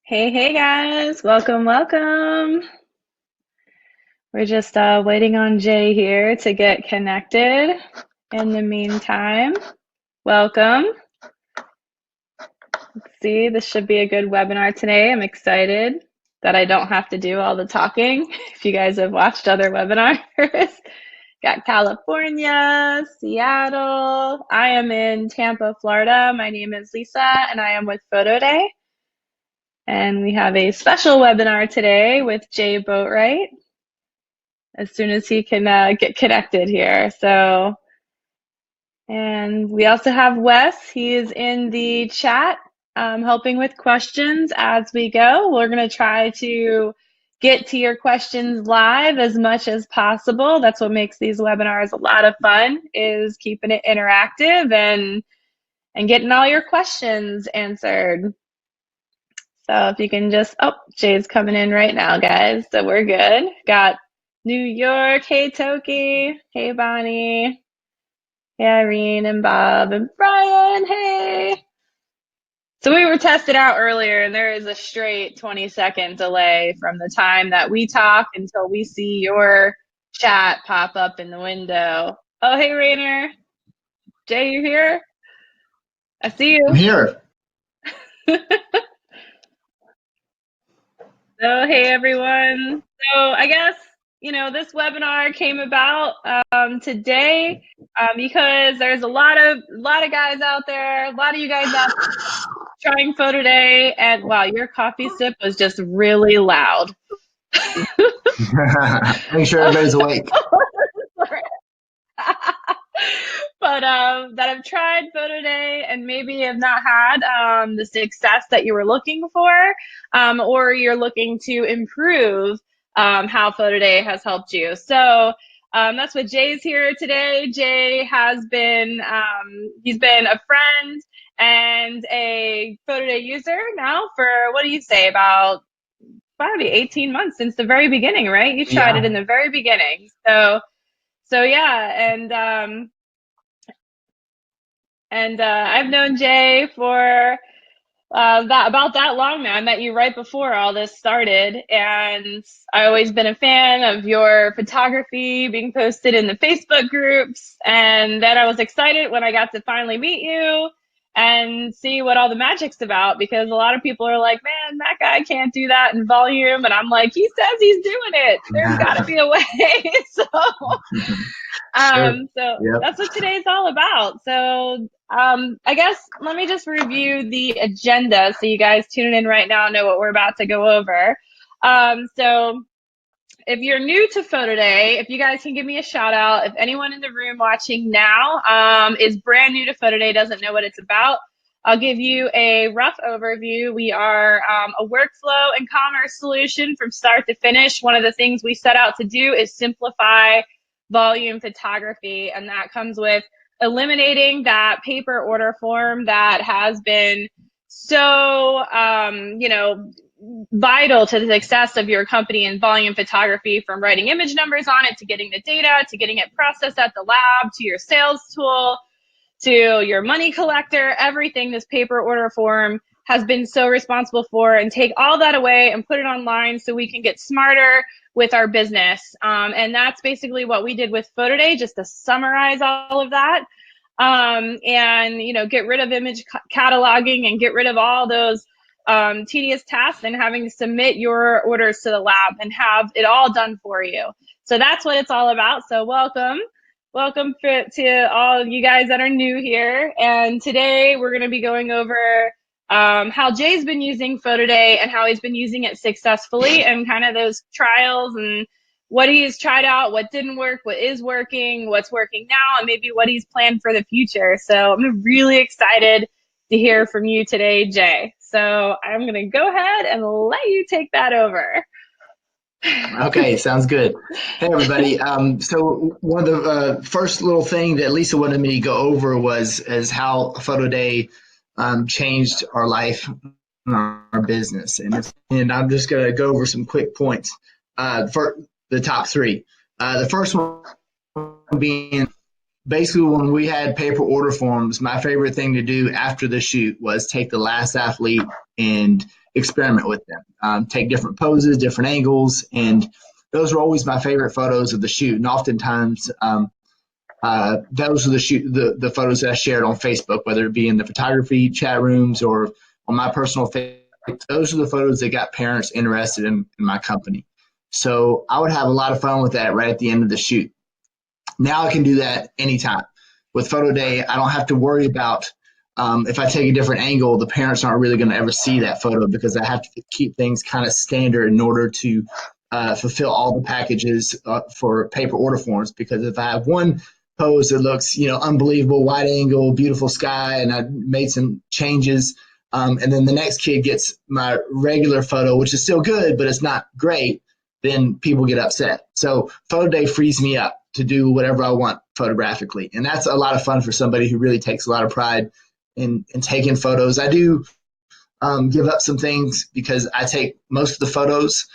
Hey, hey guys, welcome, welcome. We're just waiting on Jay here to get connected. In the meantime, welcome. Let's see, this should be a good webinar today. I'm excited that I don't have to do all the talking. If you guys have watched other webinars, got California, Seattle. I am in Tampa, Florida. My name is Lisa, and I am with PhotoDay. And we have a special webinar today with Jay Boatwright as soon as he can get connected here. So, and we also have Wes. He is in the chat helping with questions as we go. We're going to try to get to your questions live as much as possible. That's what makes these webinars a lot of fun, is keeping it interactive and getting all your questions answered. So if you can just, oh, Jay's coming in right now, guys. So we're good. Got New York. Hey, Toki. Hey, Bonnie. Hey, Irene and Bob and Brian. Hey. So we were tested out earlier, and there is a straight 20-second delay from the time that we talk until we see your chat pop up in the window. Oh, hey, Rainer. Jay, you here? I see you. I'm here. So, hey everyone. So, I guess, this webinar came about today because there's a lot of guys out there, a lot of you guys out there trying PhotoDay, and wow, your coffee sip was just really loud. Make sure everybody's awake. But that have tried PhotoDay and maybe have not had the success that you were looking for, or you're looking to improve how PhotoDay has helped you. So that's what Jay's here today. Jay has been, he's been a friend and a PhotoDay user now for, what do you say, about probably 18 months since the very beginning, right? You tried it in the very beginning. So yeah, and I've known Jay for about that long now. I met you right before all this started, and I've always been a fan of your photography being posted in the Facebook groups. And then I was excited when I got to finally meet you and see what all the magic's about, because a lot of people are like, man, that guy can't do that in volume. And I'm like, he says he's doing it. There's got to be a way. So Sure. so Yep. that's what today's all about. So I guess let me just review the agenda so you guys tuning in right now know what we're about to go over. So if you're new to PhotoDay, if you guys can give me a shout out. If anyone in the room watching now is brand new to PhotoDay, doesn't know what it's about, I'll give you a rough overview. We are a workflow and commerce solution from start to finish. One of the things we set out to do is simplify volume photography, and that comes with eliminating that paper order form that has been so, vital to the success of your company in volume photography, from writing image numbers on it, to getting the data, to getting it processed at the lab, to your sales tool, to your money collector. Everything this paper order form has been so responsible for, and take all that away and put it online so we can get smarter with our business. And that's basically what we did with PhotoDay, just to summarize all of that. And, get rid of image cataloging and get rid of all those tedious tasks and having to submit your orders to the lab and have it all done for you. So that's what it's all about. So welcome to all you guys that are new here. And today we're going to be going over how Jay's been using PhotoDay and how he's been using it successfully, and kind of those trials and what he's tried out, what didn't work, what is working, what's working now, and maybe what he's planned for the future. So I'm really excited to hear from you today, Jay. So I'm going to go ahead and let you take that over. Okay, sounds good. Hey, everybody. So one of the first little thing that Lisa wanted me to go over is how PhotoDay changed our life and our business. And I'm just going to go over some quick points for the top three. The first one being, basically, when we had paper order forms, my favorite thing to do after the shoot was take the last athlete and experiment with them, take different poses, different angles, and those were always my favorite photos of the shoot. And oftentimes, those are the photos that I shared on Facebook, whether it be in the photography chat rooms or on my personal Facebook. Those are the photos that got parents interested in my company. So I would have a lot of fun with that right at the end of the shoot. Now I can do that anytime. With PhotoDay, I don't have to worry about if I take a different angle, the parents aren't really going to ever see that photo because I have to keep things kind of standard in order to fulfill all the packages for paper order forms. Because if I have one pose that looks, unbelievable, wide angle, beautiful sky, and I made some changes, and then the next kid gets my regular photo, which is still good, but it's not great, then people get upset. So PhotoDay frees me up to do whatever I want photographically. And that's a lot of fun for somebody who really takes a lot of pride in taking photos. I do give up some things because I take most of the photos.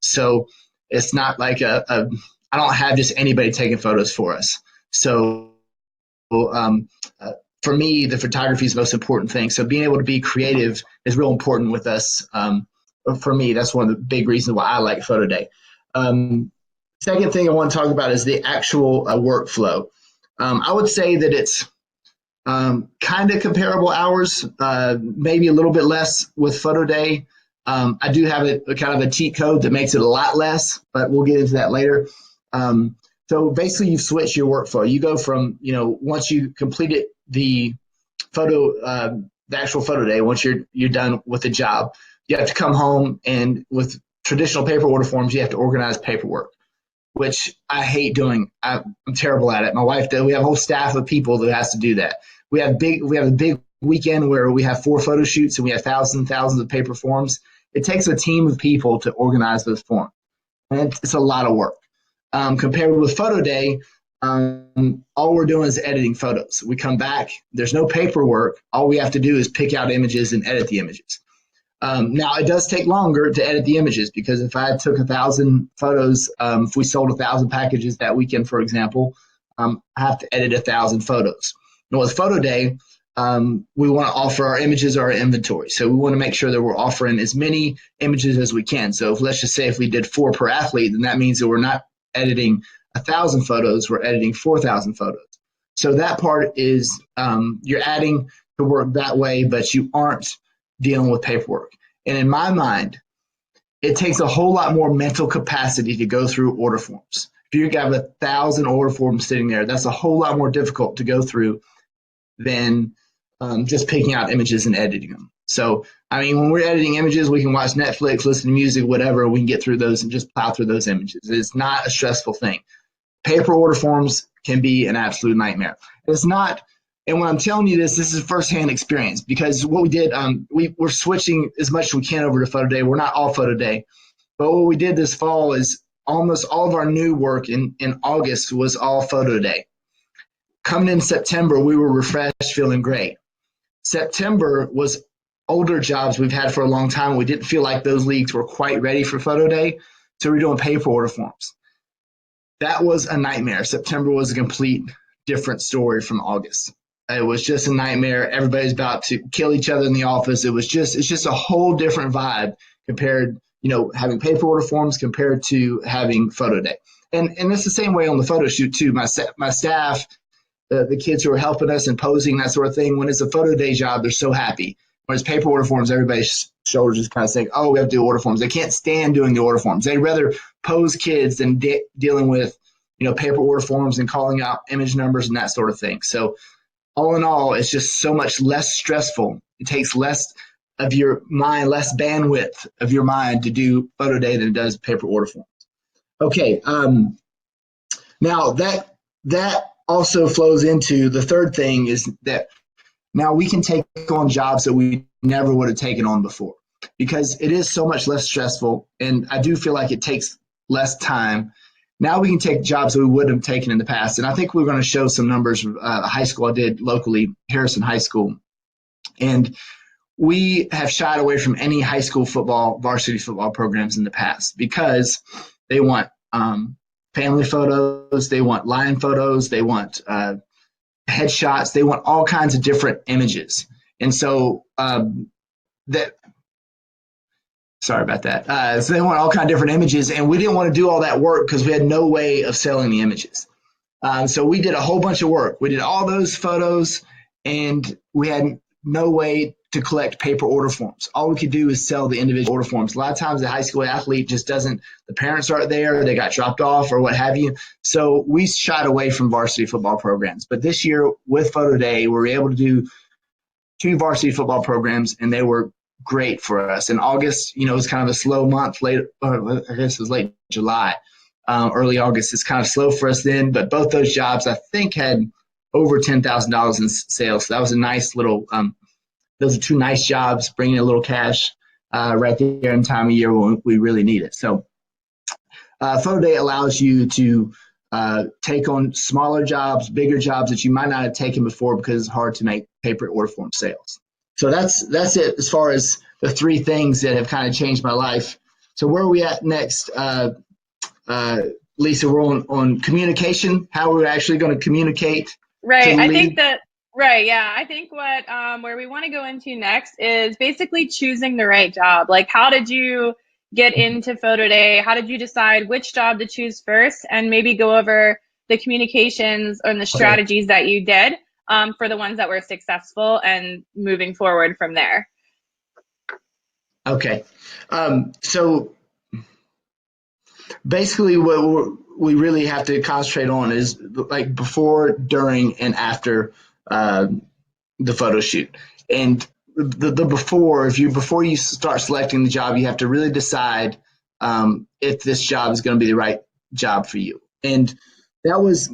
So it's not like I don't have just anybody taking photos for us. So for me, the photography is the most important thing. So being able to be creative is real important with us. For me, that's one of the big reasons why I like PhotoDay. Second thing I want to talk about is the actual workflow. I would say that it's kind of comparable hours, maybe a little bit less with PhotoDay. I do have a kind of a cheat code that makes it a lot less, but we'll get into that later. So basically, you switch your workflow. You go from, once you completed the actual PhotoDay, once you're done with the job, you have to come home, and with traditional paper order forms, you have to organize paperwork, which I hate doing. I'm terrible at it. My wife does. We have a whole staff of people that has to do that. We have a big weekend where we have 4 photo shoots and we have thousands and thousands of paper forms. It takes a team of people to organize those forms, and it's a lot of work. Compared with PhotoDay, all we're doing is editing photos. We come back, there's no paperwork. All we have to do is pick out images and edit the images. Now, it does take longer to edit the images because if I took 1,000 photos, if we sold 1,000 packages that weekend, for example, I have to edit 1,000 photos. Now, with PhotoDay, we want to offer our images our inventory. So we want to make sure that we're offering as many images as we can. So let's just say if we did 4 per athlete, then that means that we're not editing 1,000 photos, we're editing 4,000 photos. So that part is you're adding the work that way, but you aren't dealing with paperwork. And in my mind, it takes a whole lot more mental capacity to go through order forms. If you have 1,000 order forms sitting there, that's a whole lot more difficult to go through than just picking out images and editing them. So, when we're editing images, we can watch Netflix, listen to music, whatever. We can get through those and just plow through those images. It's not a stressful thing. Paper order forms can be an absolute nightmare. It's not, and when I'm telling you this is firsthand experience because what we did, we're switching as much as we can over to PhotoDay. We're not all PhotoDay, but what we did this fall is almost all of our new work in August was all PhotoDay. Coming in September, we were refreshed, feeling great. September was older jobs we've had for a long time. We didn't feel like those leagues were quite ready for PhotoDay, so we're doing paper order forms. That was a nightmare. September was a complete different story from August. It was just a nightmare. Everybody's about to kill each other in the office. It's just a whole different vibe compared, having paper order forms compared to having PhotoDay. And it's the same way on the photo shoot too. My staff, the kids who are helping us and posing, that sort of thing, when it's a PhotoDay job, they're so happy. When it's paper order forms, everybody's shoulders just kind of saying, oh, we have to do order forms. They can't stand doing the order forms. They'd rather pose kids than dealing with, paper order forms and calling out image numbers and that sort of thing. So all in all, it's just so much less stressful. It takes less of your mind, less bandwidth of your mind to do PhotoDay than it does paper order forms. Okay. Now that also flows into the third thing is that now we can take on jobs that we never would have taken on before because it is so much less stressful. And I do feel like it takes less time. Now we can take jobs that we wouldn't have taken in the past. And I think we're going to show some numbers. High school I did locally, Harrison High School. And we have shied away from any high school football, varsity football programs in the past because they want family photos, they want line photos, they want headshots, they want all kinds of different images. And so that Sorry about that. So they want all kind of different images, and we didn't want to do all that work because we had no way of selling the images. So we did a whole bunch of work. We did all those photos, and we had no way to collect paper order forms. All we could do is sell the individual order forms. A lot of times the high school athlete just doesn't, the parents aren't there, they got dropped off or what have you. So we shied away from varsity football programs. But this year with PhotoDay, we were able to do 2 varsity football programs, and they were great for us. In August, it was kind of a slow month, I guess it was late July. Early August is kind of slow for us then, but both those jobs I think had over $10,000 in sales. So that was a nice little, those are 2 nice jobs, bringing a little cash right there in time of year when we really need it. So PhotoDay allows you to take on smaller jobs, bigger jobs that you might not have taken before because it's hard to make paper order form sales. So that's it as far as the 3 things that have kind of changed my life. So where are we at next? Lisa, we're on communication, how we're actually going to communicate. Right. I think that, right. Yeah. I think where we want to go into next is basically choosing the right job. Like, how did you get into PhotoDay? How did you decide which job to choose first? And maybe go over the communications and the strategies that you did for the ones that were successful and moving forward from there. Okay. So basically what we really have to concentrate on is like before, during, and after the photo shoot. And the before, before you start selecting the job, you have to really decide if this job is going to be the right job for you. And that was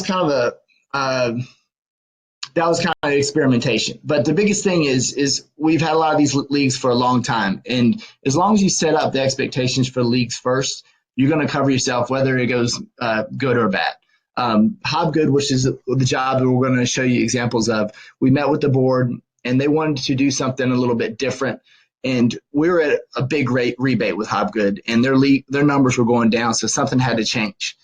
kind of experimentation. But the biggest thing is we've had a lot of these leagues for a long time. And as long as you set up the expectations for the leagues first, you're going to cover yourself whether it goes good or bad. Hobgood, which is the job that we're going to show you examples of, we met with the board and they wanted to do something a little bit different. And we were at a big rebate with Hobgood, and their numbers were going down, so something had to change.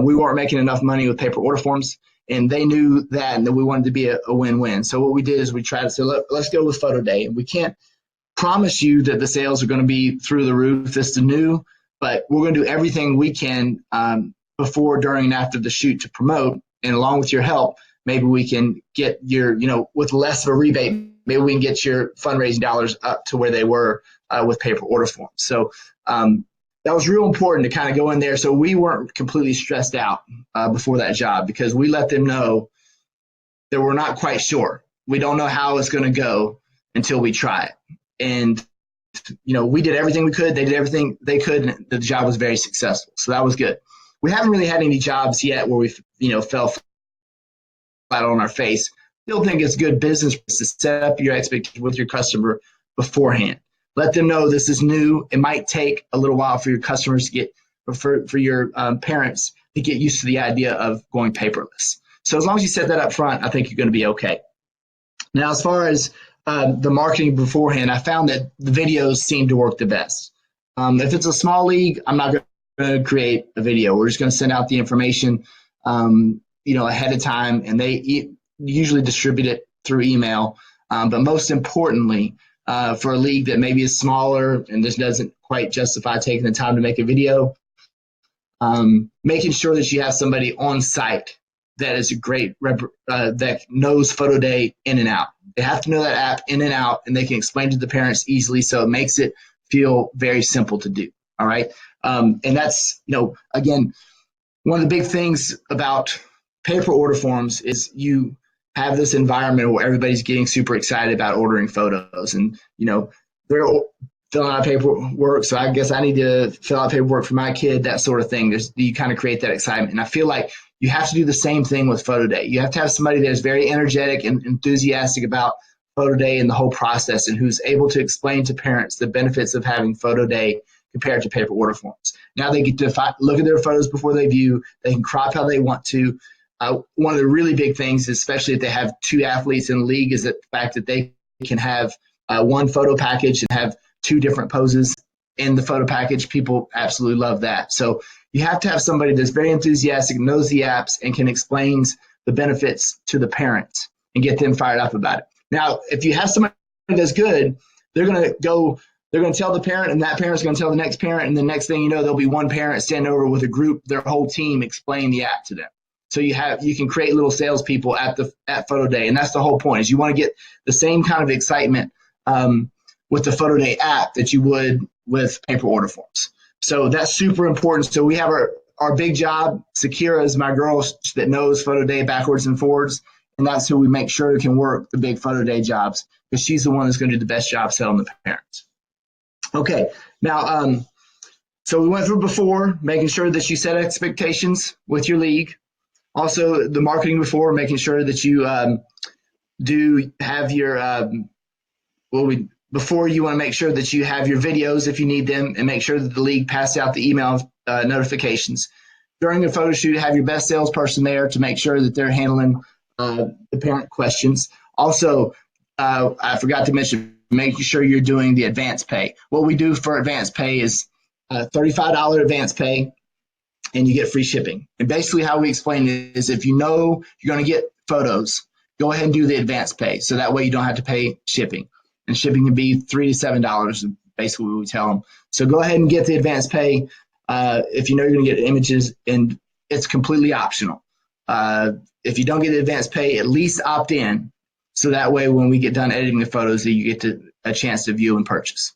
We weren't making enough money with paper order forms, and they knew that, and that we wanted to be a win-win. So what we did is we tried to say, let's go with PhotoDay. And we can't promise you that the sales are going to be through the roof. This is new, but we're going to do everything we can before, during, and after the shoot to promote. And along with your help, maybe we can get your, with less of a rebate, maybe we can get your fundraising dollars up to where they were with paper order forms. So that was real important to kind of go in there so we weren't completely stressed out before that job, because we let them know that we're not quite sure. We don't know how it's going to go until we try it. And, we did everything we could. They did everything they could, and the job was very successful. So that was good. We haven't really had any jobs yet where we, fell flat on our face. Still think it's good business to set up your expectations with your customer beforehand. Let them know this is new. It might take a little while for your customers to get, for your parents to get used to the idea of going paperless. So as long as you set that up front, I think you're going to be okay. Now, as far as the marketing beforehand, I found that the videos seem to work the best. If it's a small league, I'm not going to create a video. We're just going to send out the information, ahead of time, and they usually distribute it through email. But most importantly, for a league that maybe is smaller and this doesn't quite justify taking the time to make a video, making sure that you have somebody on site that is a great that knows PhotoDay in and out. They have to know that app in and out, and they can explain to the parents easily, so it makes it feel very simple to do. All right, and that's again, one of the big things about paper order forms is you have this environment where everybody's getting super excited about ordering photos, and they're filling out paperwork. So I guess I need to fill out paperwork for my kid, that sort of thing. You kind of create that excitement. And I feel like you have to do the same thing with PhotoDay. You have to have somebody that is very energetic and enthusiastic about PhotoDay and the whole process, and who's able to explain to parents the benefits of having PhotoDay compared to paper order forms. Now they get to look at their photos before they view. They can crop how they want to. One of the really big things, especially if they have 2 athletes in the league, is the fact that they can have one photo package and have 2 different poses in the photo package. People absolutely love that. So you have to have somebody that's very enthusiastic, knows the apps, and can explain the benefits to the parents and get them fired up about it. Now, if you have somebody that's good, they're going to go they're going to tell the parent, and that parent's going to tell the next parent, and the next thing you know, there'll be one parent standing over with a group, their whole team, explaining the app to them. So you can create little salespeople at PhotoDay, and that's the whole point. Is you want to get the same kind of excitement with the PhotoDay app that you would with paper order forms. So that's super important. So we have our big job. Sakira is my girl that knows PhotoDay backwards and forwards, and that's who we make sure can work the big PhotoDay jobs, because she's the one that's going to do the best job selling the parents. Okay, now, so we went through before, making sure that you set expectations with your league. Also, the marketing before, making sure that you do have your, before you want to make sure that you have your videos if you need them, and make sure that the league passes out the email notifications. During a photo shoot, have your best salesperson there to make sure that they're handling the parent questions. Also, I forgot to mention, making sure you're doing the advance pay. What we do for advance pay is $35 advance pay, and you get free shipping. And basically how we explain it is, if you know you're going to get photos, go ahead and do the advance pay. So that way you don't have to pay shipping. And shipping can be $3 to $7, basically what we tell them. So go ahead and get the advance pay if you know you're going to get images, and it's completely optional. If you don't get the advance pay, at least opt in. So that way, when we get done editing the photos, that you get a chance to view and purchase.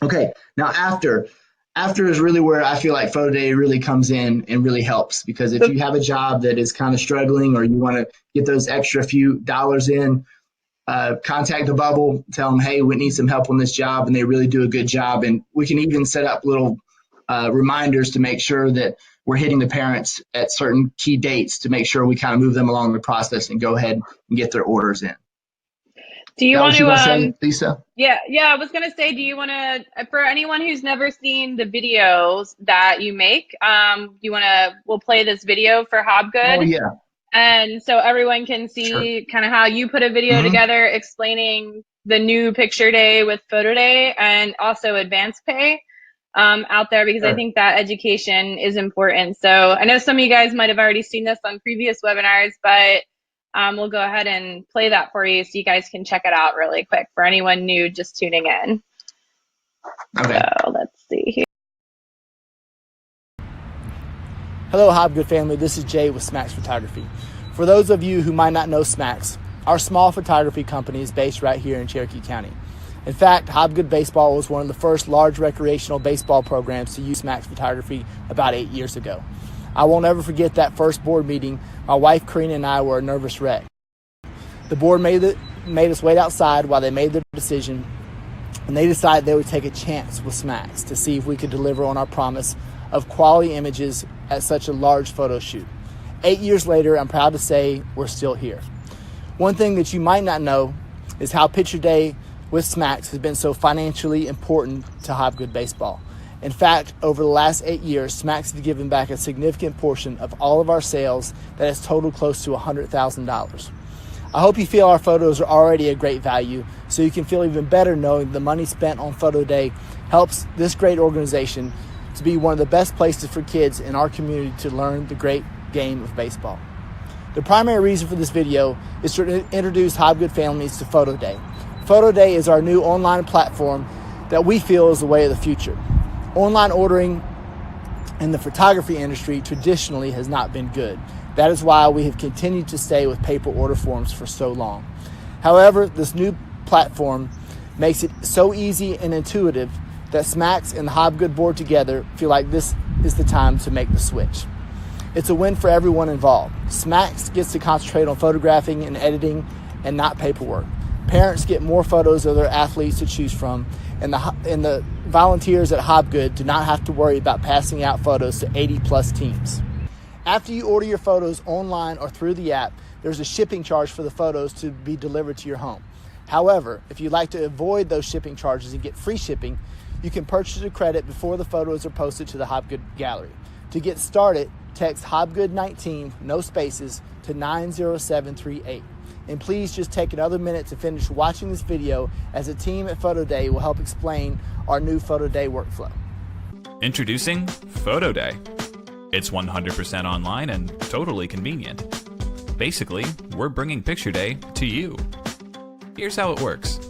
Okay, now after is really where I feel like PhotoDay really comes in and really helps, because if you have a job that is kind of struggling, or you want to get those extra few dollars in, contact the bubble, tell them, hey, we need some help on this job, and they really do a good job. And we can even set up little reminders to make sure that we're hitting the parents at certain key dates, to make sure we kind of move them along the process and go ahead and get their orders in. Do you want to, say, Lisa? Yeah, I was going to say, do you want to, for anyone who's never seen the videos that you make, we'll play this video for Hobgood. Oh, yeah. And so everyone can see kind of how you put a video together explaining the new picture day with PhotoDay, and also advance pay out there, because I think that education is important. So I know some of you guys might have already seen this on previous webinars, but we'll go ahead and play that for you so you guys can check it out really quick for anyone new just tuning in. Okay. So let's see here. Hello, Hobgood family. This is Jay with smaX Photography. For those of you who might not know smaX, our small photography company is based right here in Cherokee County. In fact, Hobgood Baseball was one of the first large recreational baseball programs to use smaX Photography about 8 years ago. I won't ever forget that first board meeting. My wife, Karina, and I were a nervous wreck. The board made us wait outside while they made their decision, and they decided they would take a chance with smaX to see if we could deliver on our promise of quality images at such a large photo shoot. 8 years later, I'm proud to say we're still here. One thing that you might not know is how Picture Day with smaX has been so financially important to Hobgood Baseball. In fact, over the last 8 years, smaX has given back a significant portion of all of our sales that has totaled close to $100,000. I hope you feel our photos are already a great value, so you can feel even better knowing the money spent on PhotoDay helps this great organization to be one of the best places for kids in our community to learn the great game of baseball. The primary reason for this video is to introduce Hobgood families to PhotoDay. PhotoDay is our new online platform that we feel is the way of the future. Online ordering in the photography industry traditionally has not been good. That is why we have continued to stay with paper order forms for so long. However, this new platform makes it so easy and intuitive that smaX and the Hobgood board together feel like this is the time to make the switch. It's a win for everyone involved. smaX gets to concentrate on photographing and editing and not paperwork. Parents get more photos of their athletes to choose from, and the volunteers at Hobgood do not have to worry about passing out photos to 80+ teams. After you order your photos online or through the app, there's a shipping charge for the photos to be delivered to your home. However, if you'd like to avoid those shipping charges and get free shipping, you can purchase a credit before the photos are posted to the Hobgood gallery. To get started, text Hobgood19, no spaces, to 90738. And please just take another minute to finish watching this video, as a team at PhotoDay will help explain our new PhotoDay workflow. Introducing PhotoDay. It's 100% online and totally convenient. Basically, we're bringing Picture Day to you. Here's how it works.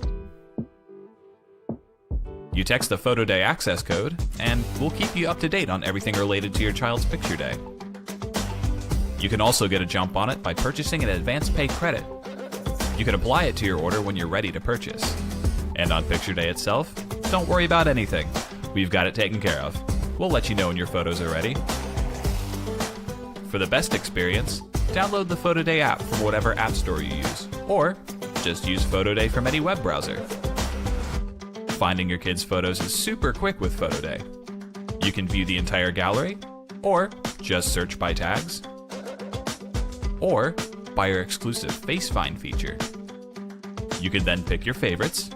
You text the PhotoDay access code, and we'll keep you up to date on everything related to your child's picture day. You can also get a jump on it by purchasing an advance pay credit. You can apply it to your order when you're ready to purchase. And on picture day itself, don't worry about anything. We've got it taken care of. We'll let you know when your photos are ready. For the best experience, download the PhotoDay app from whatever app store you use, or just use PhotoDay from any web browser. Finding your kids' photos is super quick with PhotoDay. You can view the entire gallery, or just search by tags, or by our exclusive Face Find feature. You can then pick your favorites,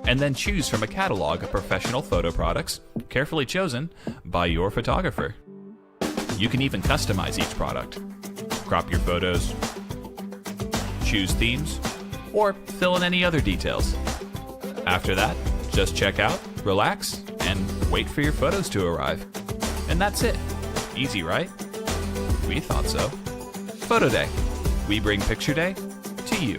and then choose from a catalog of professional photo products carefully chosen by your photographer. You can even customize each product, crop your photos, choose themes, or fill in any other details. After that, just check out, relax, and wait for your photos to arrive. And that's it. Easy, right? We thought so. PhotoDay. We bring picture day to you.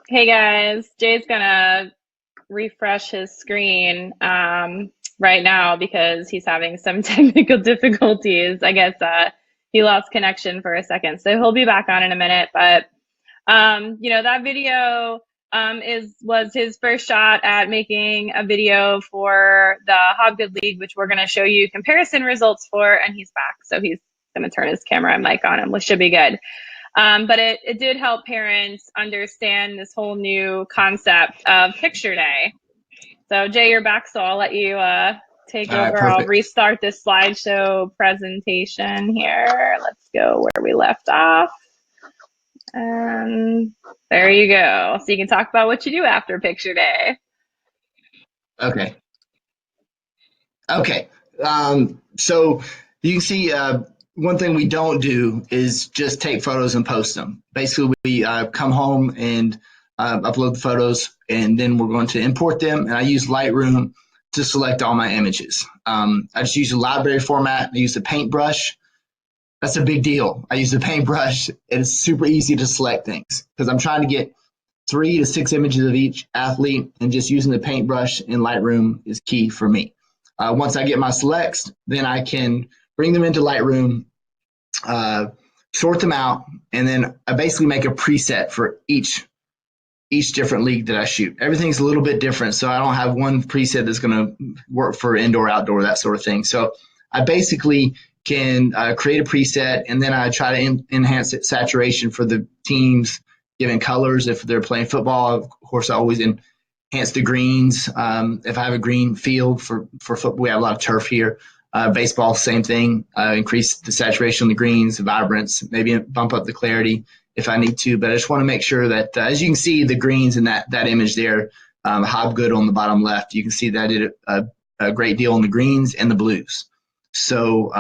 Hey guys, Jay's gonna refresh his screen right now because he's having some technical difficulties. I guess he lost connection for a second, so he'll be back on in a minute. But that video was his first shot at making a video for the Hobgood League, which we're going to show you comparison results for, and he's back, so he's going to turn his camera and mic on, and we should be good. But it did help parents understand this whole new concept of picture day. So Jay, you're back, so I'll let you take over. Perfect. I'll restart this slideshow presentation here. Let's go where we left off. And there you go. So you can talk about what you do after picture day. Okay. So you can see one thing we don't do is just take photos and post them. Basically, we come home and upload the photos, and then we're going to import them. And I use Lightroom to select all my images. I just use a library format. I use a paintbrush. That's a big deal. I use the paintbrush. It's super easy to select things because I'm trying to get 3 to 6 images of each athlete, and just using the paintbrush in Lightroom is key for me. Once I get my selects, then I can bring them into Lightroom, sort them out, and then I basically make a preset for each different league that I shoot. Everything's a little bit different, so I don't have one preset that's going to work for indoor, outdoor, that sort of thing. So I basically can create a preset, and then I try to enhance saturation for the teams, given colors. If they're playing football, of course, I always enhance the greens. If I have a green field for football, we have a lot of turf here. Baseball, same thing. Increase the saturation on the greens, the vibrance, maybe bump up the clarity if I need to. But I just want to make sure that, as you can see, the greens in that image there, Hobgood on the bottom left, you can see that I did a great deal on the greens and the blues. So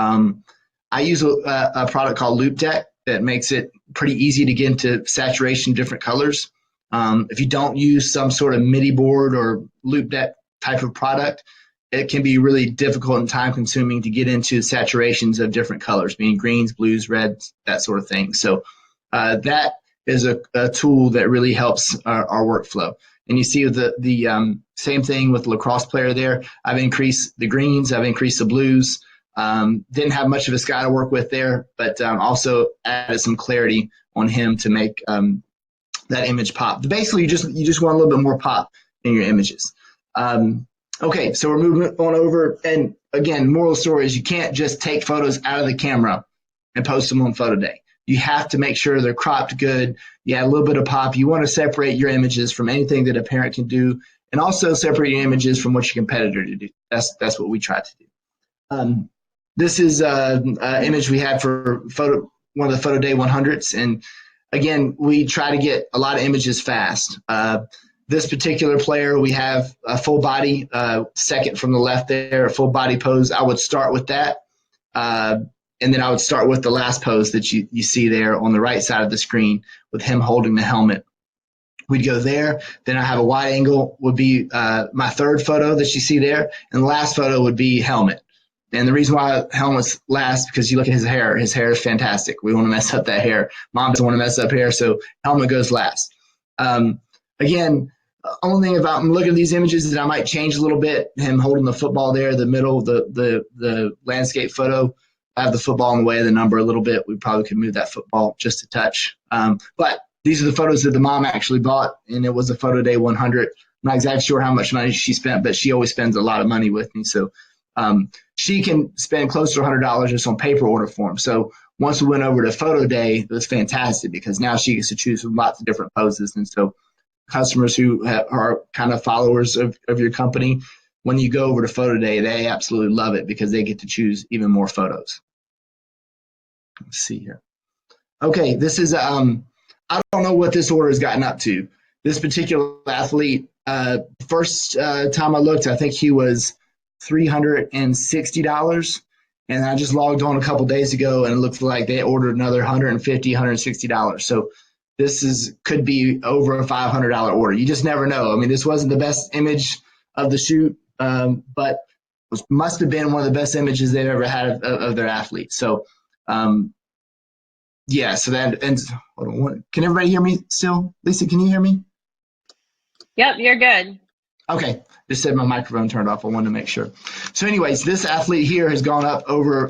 I use a product called Loop Deck that makes it pretty easy to get into saturation, different colors. If you don't use some sort of MIDI board or Loop Deck type of product, it can be really difficult and time consuming to get into saturations of different colors, meaning greens, blues, reds, that sort of thing. So that is a tool that really helps our workflow. And you see the same thing with the lacrosse player there. I've increased the greens, I've increased the blues. Didn't have much of a sky to work with there, but also added some clarity on him to make that image pop. Basically, you just want a little bit more pop in your images. Okay, so we're moving on over. And again, moral story is you can't just take photos out of the camera and post them on PhotoDay. You have to make sure they're cropped good. You add a little bit of pop. You want to separate your images from anything that a parent can do, and also separate your images from what your competitor to do. That's what we try to do. This is an image we had for one of the PhotoDay 100s. And again, we try to get a lot of images fast. This particular player, we have a full body, second from the left there, a full body pose. I would start with that. And then I would start with the last pose that you see there on the right side of the screen with him holding the helmet. We'd go there. Then I have a wide angle would be my third photo that you see there. And the last photo would be helmet. And the reason why helmets last, because you look at his hair is fantastic. We want to mess up that hair. Mom doesn't want to mess up hair, so helmet goes last. Again, only thing about I'm looking at these images is I might change a little bit. Him holding the football there, the middle of the landscape photo. I have the football in the way of the number a little bit. We probably could move that football just a touch. But these are the photos that the mom actually bought, and it was a PhotoDay 100. I'm not exactly sure how much money she spent, but she always spends a lot of money with me. So she can spend close to $100 just on paper order forms. So once we went over to PhotoDay, it was fantastic because now she gets to choose from lots of different poses. And so customers who are kind of followers of your company, when you go over to PhotoDay, they absolutely love it because they get to choose even more photos. Let's see here. Okay, this is, I don't know what this order has gotten up to. This particular athlete, first time I looked, I think he was $360. And I just logged on a couple days ago and it looked like they ordered another $150, $160. So this could be over a $500 order. You just never know. I mean, this wasn't the best image of the shoot, but it must have been one of the best images they've ever had of their athlete. So, yeah, so that ends. Hold on, can everybody hear me still? Lisa, can you hear me? Yep, you're good. Okay, just said my microphone turned off. I wanted to make sure. So anyways, this athlete here has gone up over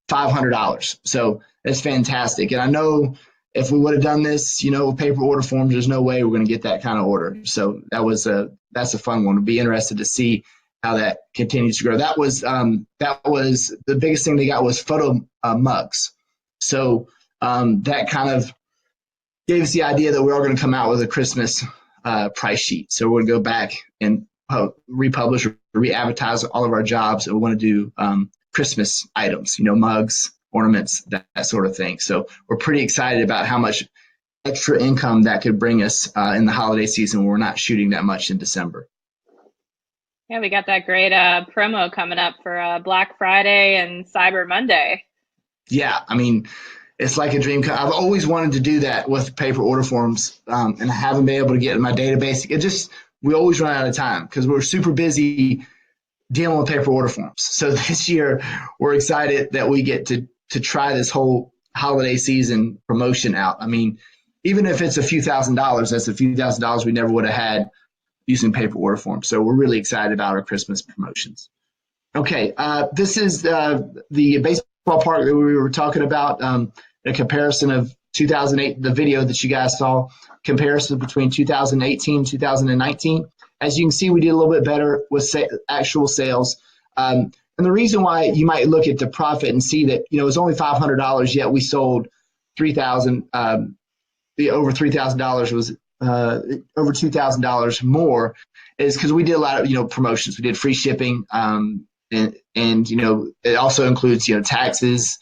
$500. So that's fantastic. And I know if we would have done this, paper order forms, there's no way we're going to get that kind of order. So that's a fun one. We'll be interested to see how that continues to grow. That was the biggest thing they got was photo mugs. So that kind of gave us the idea that we are going to come out with a Christmas price sheet. So we're going to go back and republish or re-advertise all of our jobs. And we want to do Christmas items, mugs, ornaments, that sort of thing. So we're pretty excited about how much extra income that could bring us in the holiday season when we're not shooting that much in December. Yeah, we got that great promo coming up for Black Friday and Cyber Monday. Yeah, I mean, it's like a dream. I've always wanted to do that with paper order forms, and I haven't been able to get in my database. We always run out of time because we're super busy dealing with paper order forms. So this year, we're excited that we get to try this whole holiday season promotion out. I mean, even if it's a few $1,000s, that's a few $1,000s we never would have had using paper order forms. So we're really excited about our Christmas promotions. Okay, this is the baseball park that we were talking about, a comparison of 2008, the video that you guys saw, comparison between 2018 and 2019. As you can see, we did a little bit better with actual sales. And the reason why you might look at the profit and see that, it was only $500, yet we sold $3,000, over $3,000 was over $2,000 more, is because we did a lot of, promotions. We did free shipping, and it also includes, taxes,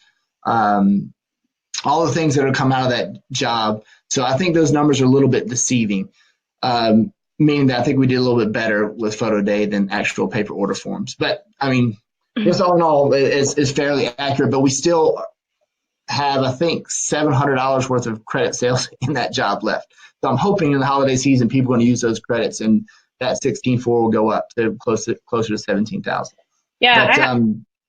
all the things that will come out of that job. So I think those numbers are a little bit deceiving, meaning that I think we did a little bit better with PhotoDay than actual paper order forms. But I mean, just all in all, is fairly accurate, but we still have, I think, $700 worth of credit sales in that job left. So I'm hoping in the holiday season, people are going to use those credits and that 16.4 will go up to closer to 17,000. Yeah. But,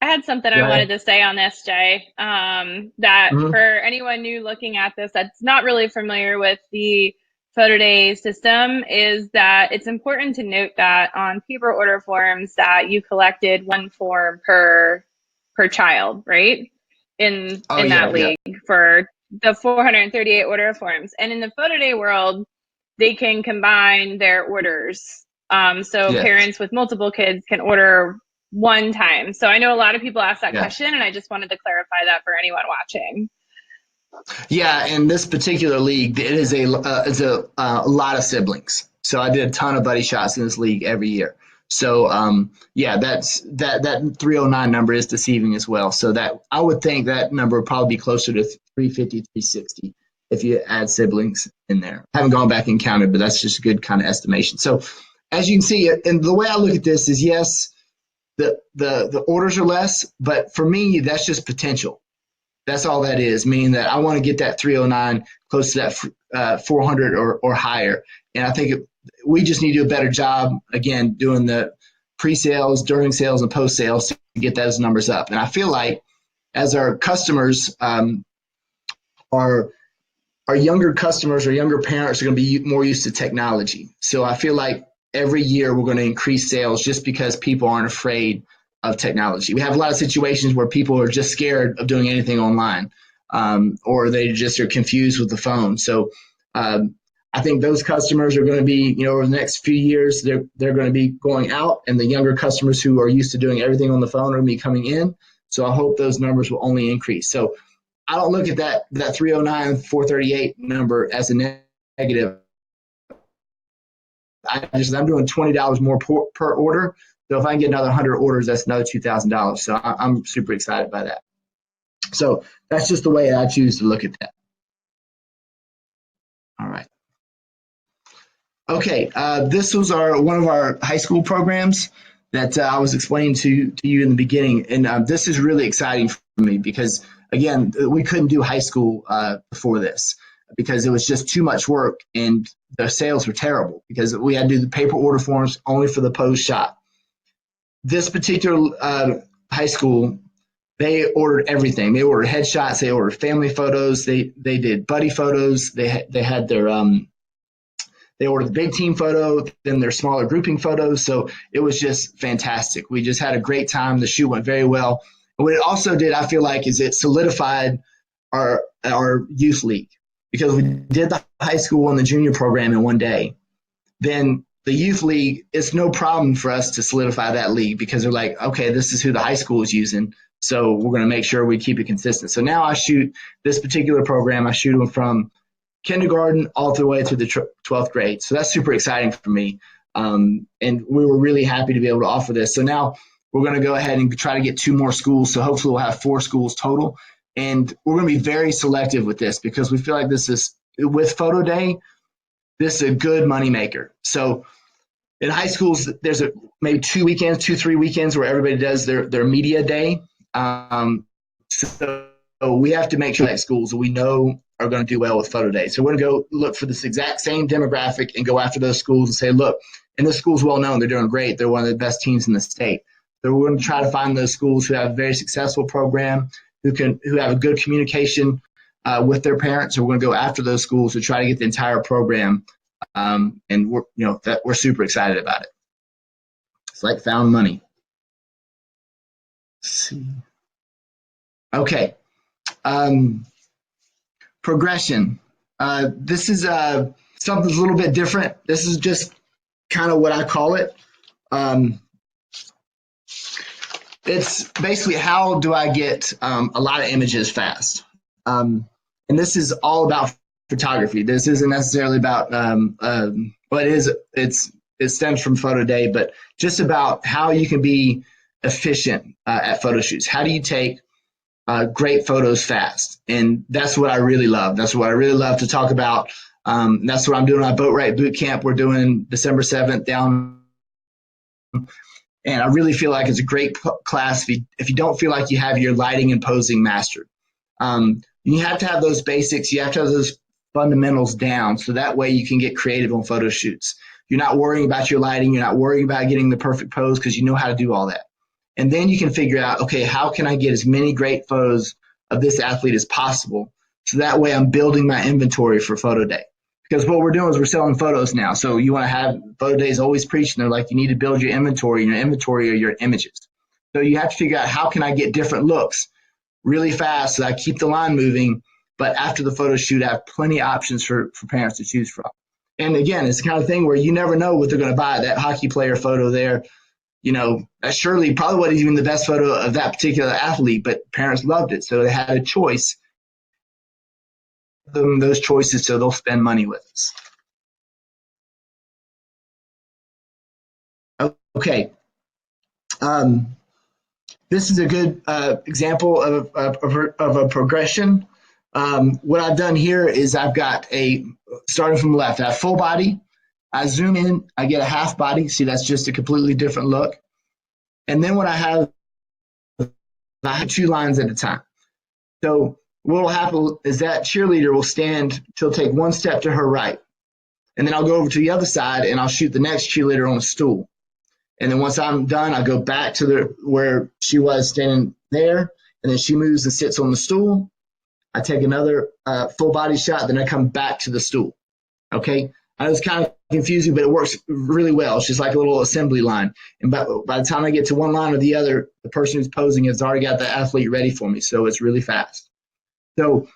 I had something I wanted to say on this, Jay, that for anyone new looking at this that's not really familiar with the PhotoDay system, is that it's important to note that on paper order forms that you collected one form per child, right? In that league for the 438 order forms. And in the PhotoDay world, they can combine their orders. Parents with multiple kids can order one time. So I know a lot of people ask that question, and I just wanted to clarify that for anyone watching. Yeah, in this particular league, it is a lot of siblings. So I did a ton of buddy shots in this league every year. So that 309 number is deceiving as well. So that I would think that number would probably be closer to 350, 360 if you add siblings in there. I haven't gone back and counted, but that's just a good kind of estimation. So as you can see, and the way I look at this is, yes, the orders are less, but for me, that's just potential. That's all that is, meaning that I want to get that 309 close to that 400 or higher. And I think we just need to do a better job, again, doing the pre-sales, during sales, and post-sales to get those numbers up. And I feel like as our customers, our younger customers or younger parents are going to be more used to technology. So I feel like every year we're going to increase sales just because people aren't afraid of technology. We have a lot of situations where people are just scared of doing anything online, or they just are confused with the phone. So I think those customers are going to be, over the next few years, they're going to be going out, and the younger customers who are used to doing everything on the phone are going to be coming in. So I hope those numbers will only increase. So I don't look at that 309, 438 number as a negative. I'm doing $20 more per order. So if I can get another 100 orders, that's another $2,000. So I'm super excited by that. So that's just the way I choose to look at that. All right. Okay, this was one of our high school programs that I was explaining to you in the beginning. And this is really exciting for me because, again, we couldn't do high school before this because it was just too much work and the sales were terrible because we had to do the paper order forms only for the post shop. This particular high school, they ordered everything. They ordered headshots. They ordered family photos. They did buddy photos. They had their they ordered the big team photo, then their smaller grouping photos. So it was just fantastic. We just had a great time. The shoot went very well. And what it also did, I feel like, is it solidified our youth league because we did the high school and the junior program in one day. Then the youth league, it's no problem for us to solidify that league because they're like, okay, this is who the high school is using. So we're going to make sure we keep it consistent. So now I shoot this particular program. I shoot them from kindergarten all the way through the 12th grade. So that's super exciting for me. And we were really happy to be able to offer this. So now we're going to go ahead and try to get 2 more schools. So hopefully we'll have 4 schools total. And we're going to be very selective with this because we feel like this is, with PhotoDay, this is a good moneymaker. So in high schools, there's maybe 3 weekends where everybody does their media day. So we have to make sure that schools that we know are going to do well with PhotoDay. So we're going to go look for this exact same demographic and go after those schools and say, look, and this school's well known. They're doing great. They're one of the best teams in the state. So we're going to try to find those schools who have a very successful program, who have a good communication with their parents. So we're going to go after those schools to try to get the entire program. And we're super excited about it. It's like found money. Let's see. Okay. Progression. This is something a little bit different. This is just kind of what I call it. It's basically how do I get a lot of images fast. And this is all about photography. This isn't necessarily about it stems from PhotoDay, but just about how you can be efficient at photo shoots. How do you take great photos fast? And that's what I really love. That's what I really love to talk about. That's what I'm doing at Boatwright boot camp. We're doing December 7th down. And I really feel like it's a great class if you don't feel like you have your lighting and posing mastered. You have to have those basics. You have to have those fundamentals down so that way you can get creative on photo shoots. You're not worrying about your lighting. You're not worrying about getting the perfect pose because you know how to do all that. And then you can figure out, okay, how can I get as many great photos of this athlete as possible? So that way I'm building my inventory for PhotoDay. Because what we're doing is we're selling photos now. So you want to have PhotoDay is always preaching. They're like, you need to build your inventory. Your inventory are your images. So you have to figure out how can I get different looks really fast so that I keep the line moving. But after the photo shoot, I have plenty of options for parents to choose from. And again, it's the kind of thing where you never know what they're going to buy. That hockey player photo there, that surely probably wasn't even the best photo of that particular athlete, but parents loved it. So they had a choice. Those choices, so they'll spend money with us. Okay. This is a good example of a progression. What I've done here is I've got starting from the left, I have full body. I zoom in, I get a half body. See, that's just a completely different look. And then what I have 2 lines at a time. So what will happen is that cheerleader will stand, she'll take 1 step to her right. And then I'll go over to the other side and I'll shoot the next cheerleader on a stool. And then once I'm done, I go back to where she was standing there, and then she moves and sits on the stool. I take another full body shot, then I come back to the stool. Okay, I was kind of confusing, but it works really well. It's just like a little assembly line. And by the time I get to one line or the other, the person who's posing has already got the athlete ready for me. So it's really fast. So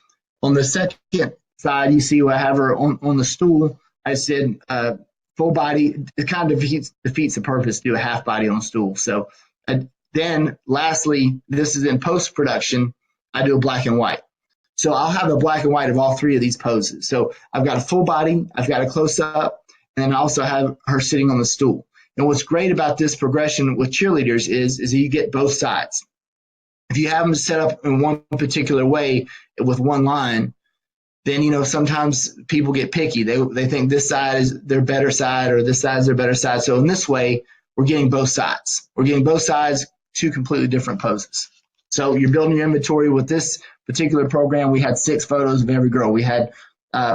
on the second side, you see I have her on the stool. I said full body. It kind of defeats the purpose to do a half body on a stool. So then lastly, this is in post-production, I do a black and white. So I'll have a black and white of all three of these poses. So I've got a full body, I've got a close-up, and then I also have her sitting on the stool. And what's great about this progression with cheerleaders is that you get both sides. If you have them set up in one particular way with one line, then sometimes people get picky. They think this side is their better side or this side is their better side. So in this way, we're getting both sides. We're getting both sides, two completely different poses. So you're building your inventory with this particular program. We had 6 photos of every girl. We had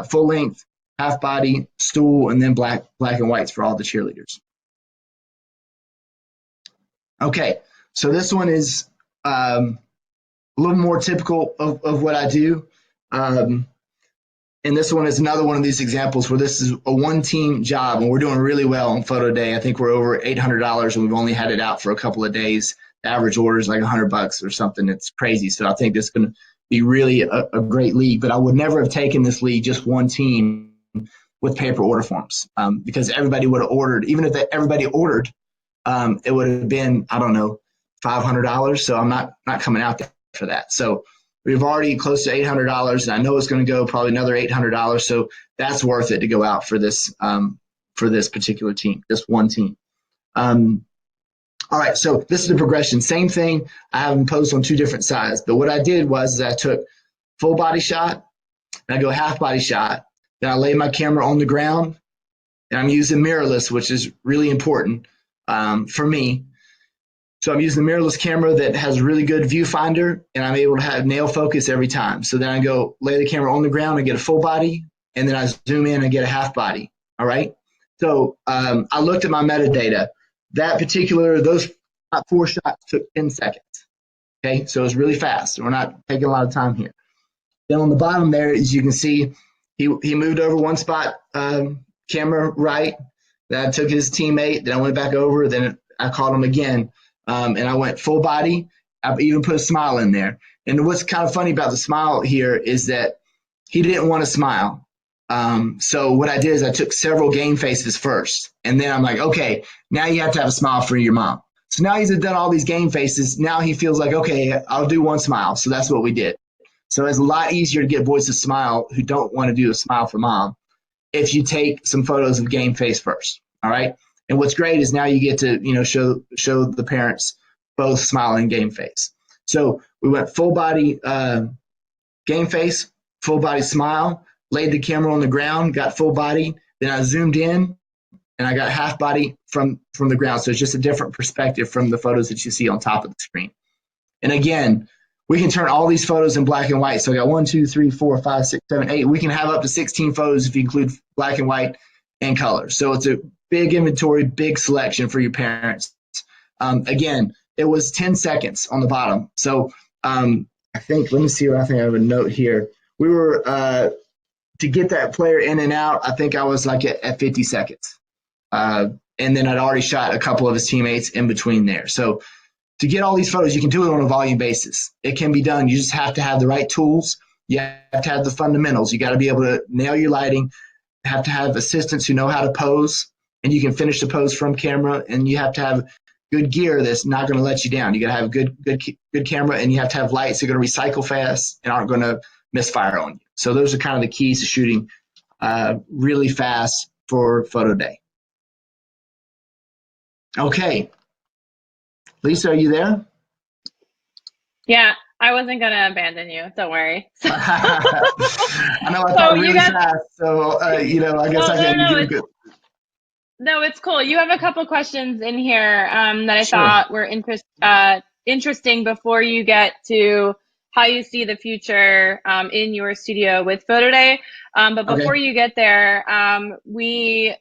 full length, half body, stool, and then black and whites for all the cheerleaders. Okay, so this one is a little more typical of what I do. And this one is another one of these examples where this is a one-team job, and we're doing really well on PhotoDay. I think we're over $800, and we've only had it out for a couple of days. The average order is like $100 or something. It's crazy. So I think this is going to be really a great league. But I would never have taken this league just one team with paper order forms because everybody would have ordered. Even if everybody ordered, it would have been, I don't know, $500. So I'm not coming out there for that. So we've already close to $800, and I know it's going to go probably another $800. So that's worth it to go out for this particular team, this one team. All right, so this is the progression. Same thing. I have them posed on 2 different sides. But what I did was I took full body shot, and I go half body shot. Then I lay my camera on the ground, and I'm using mirrorless, which is really important for me. So I'm using the mirrorless camera that has really good viewfinder, and I'm able to have nail focus every time. So then I go lay the camera on the ground and get a full body, and then I zoom in and get a half body. All right. So I looked at my metadata. Those 4 shots took 10 seconds. Okay, so it's really fast. We're not taking a lot of time here. Then on the bottom there, as you can see, he moved over one spot, camera right. Then I took his teammate. Then I went back over. Then I called him again, and I went full body. I even put a smile in there. And what's kind of funny about the smile here is that he didn't want to smile. So what I did is I took several game faces first, and then I'm like, okay, now you have to have a smile for your mom. So now he's done all these game faces. Now he feels like, okay, I'll do one smile. So that's what we did. So it's a lot easier to get boys to smile who don't want to do a smile for mom if you take some photos of game face first. All right. And what's great is now you get to, show the parents both smile and game face. So we went full body game face, full body smile, laid the camera on the ground, got full body. Then I zoomed in and I got half body from the ground. So it's just a different perspective from the photos that you see on top of the screen. And again, we can turn all these photos in black and white. So I got 1, 2, 3, 4, 5, 6, 7, 8. We can have up to 16 photos if you include black and white and color. So it's a big inventory, big selection for your parents. Again, it was 10 seconds on the bottom. So I think, let me see what I think I have a note here. We were, to get that player in and out, I think I was like at 50 seconds. And then I'd already shot a couple of his teammates in between there. So to get all these photos, you can do it on a volume basis. It can be done. You just have to have the right tools. You have to have the fundamentals. You got to be able to nail your lighting. You have to have assistants who know how to pose, and you can finish the pose from camera. And you have to have good gear that's not going to let you down. You got to have good camera, and you have to have lights that are going to recycle fast and aren't going to misfire on you. So those are kind of the keys to shooting really fast for PhotoDay. Okay. Lisa, are you there? Yeah, I wasn't going to abandon you. Don't worry. I know I thought really fast, so, I guess I can give good. No, it's cool. You have a couple questions in here that I thought were interesting before you get to how you see the future in your studio with PhotoDay. But before you get there, we